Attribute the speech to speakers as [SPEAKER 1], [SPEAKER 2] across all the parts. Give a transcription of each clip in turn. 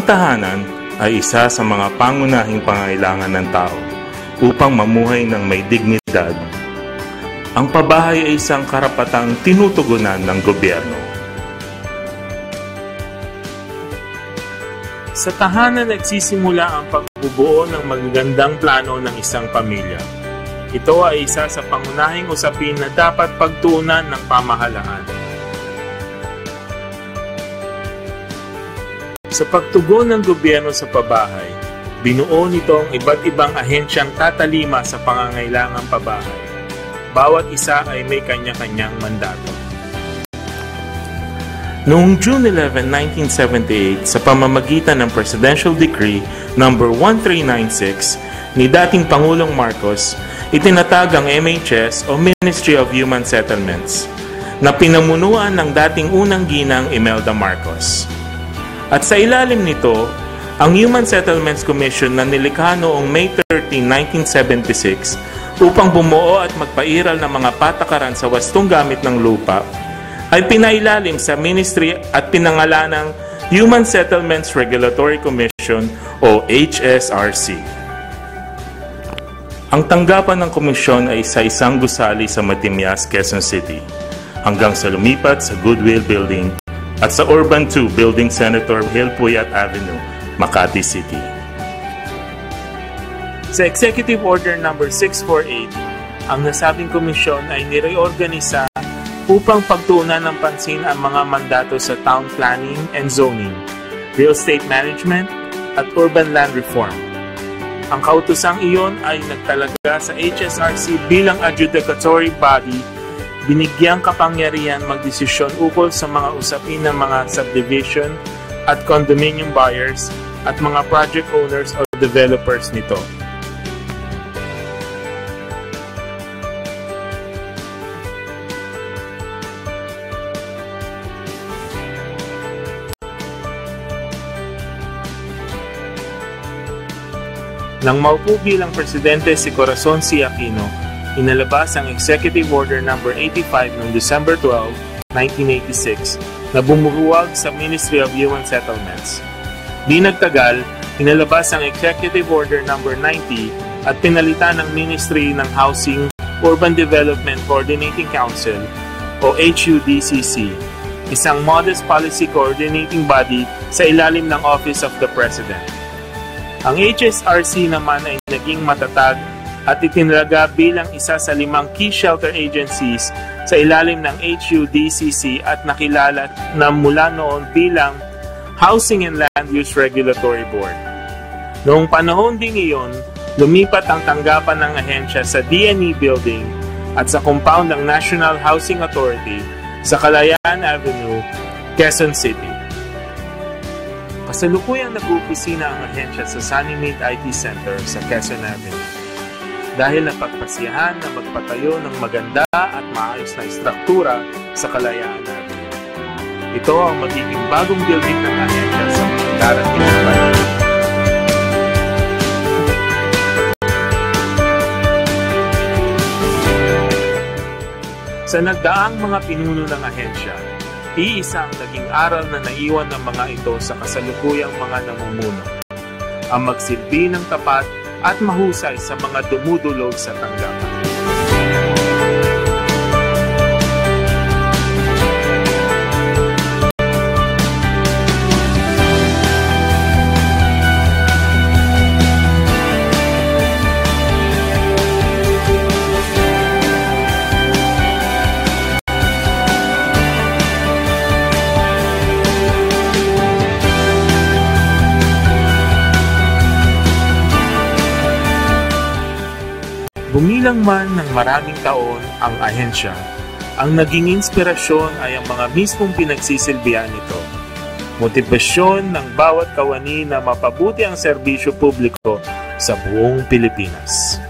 [SPEAKER 1] tahanan ay isa sa mga pangunahing pangailangan ng tao upang mamuhay ng may dignidad. Ang pabahay ay isang karapatang tinutugunan ng gobyerno. Sa tahanan nagsisimula ang pagbubuo ng magagandang plano ng isang pamilya. Ito ay isa sa pangunahing usapin na dapat pagtuunan ng pamahalaan. Sa pagtugon ng gobyerno sa pabahay, binuo nito ang iba't ibang ahensyang tatalima sa pangangailangang pabahay. Bawat isa ay may kanya-kanyang mandato. Noong June 11, 1978, sa pamamagitan ng Presidential Decree No. 1396 ni dating Pangulong Marcos, itinatag ang MHS o Ministry of Human Settlements na pinamunuan ng dating unang ginang Imelda Marcos. At sa ilalim nito, ang Human Settlements Commission na nilikha noong May 13, 1976 upang bumuo at magpairal ng mga patakaran sa wastong gamit ng lupa ay pinailalim sa ministry at pinangalanang Human Settlements Regulatory Commission o HSRC. Ang tanggapan ng komisyon ay sa isang gusali sa Matimyas, Quezon City, hanggang sa lumipat sa Goodwill Building at sa Urban 2 Building Senator Hill Puyat Avenue, Makati City. Sa Executive Order No. 648, ang nasabing komisyon ay nireorganisa upang pagtuunan ng pansin ang mga mandato sa town planning and zoning, real estate management, at urban land reform. Ang kautusang iyon ay nagtalaga sa HSRC bilang adjudicatory body, binigyang kapangyarihan magdesisyon ukol sa mga usapin ng mga subdivision at condominium buyers at mga project owners o developers nito. Nang maupo bilang presidente si Corazon C. Aquino, inalabas ang Executive Order No. 85 noong December 12, 1986 na bumuhuwag sa Ministry of Human Settlements. Di nagtagal, inalabas ang Executive Order No. 90 at pinalitan ng Ministry ng Housing, Urban Development Coordinating Council o HUDCC, isang modest policy coordinating body sa ilalim ng Office of the President. Ang HSRC naman ay naging matatag at itinalaga bilang isa sa 5 key shelter agencies sa ilalim ng HUDCC at nakilala na mula noon bilang Housing and Land Use Regulatory Board. Noong panahon ding iyon, lumipat ang tanggapan ng ahensya sa DNE Building at sa compound ng National Housing Authority sa Kalayaan Avenue, Quezon City. Kasalukuyang nag-uopisina ang ahensya sa Sunnymead IT Center sa Quezon Avenue dahil napagpasiyahan na magpatayo ng maganda at maayos na istruktura sa Kalayaan Avenue. Ito ang magiging bagong building ng ahensya sa darating na panahon. Sa nagdaang mga pinuno ng ahensya, iisa ang naging aral na naiwan ng mga ito sa kasalukuyang mga namumuno, ang magsilbi ng tapat at mahusay sa mga dumudulog sa tanggapan. Bumilang man ng maraming taon ang ahensya, ang naging inspirasyon ay ang mga mismong pinagsisilbihan nito. Motibasyon ng bawat kawani na mapabuti ang serbisyo publiko sa buong Pilipinas.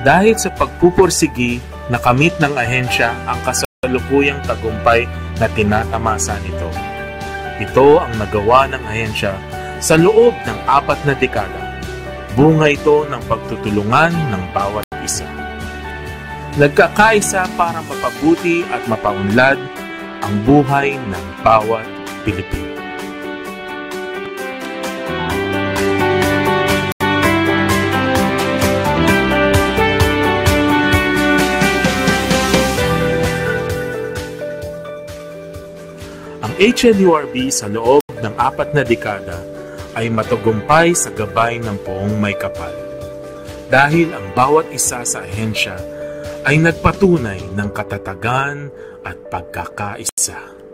[SPEAKER 1] Dahil sa pagpupursigi, nakamit ng ahensya ang kasalukuyang tagumpay na tinatamasa nito. Ito ang nagawa ng ahensya sa loob ng 4 na dekada. Bunga ito ng pagtutulungan ng bawat isa. Nagkakaisa para mapabuti at mapaunlad ang buhay ng bawat Pilipino. Ang HLURB sa loob ng 4 na dekada ay matagumpay sa gabay ng Poong May Kapal. Dahil ang bawat isa sa ahensya ay nagpatunay ng katatagan at pagkakaisa.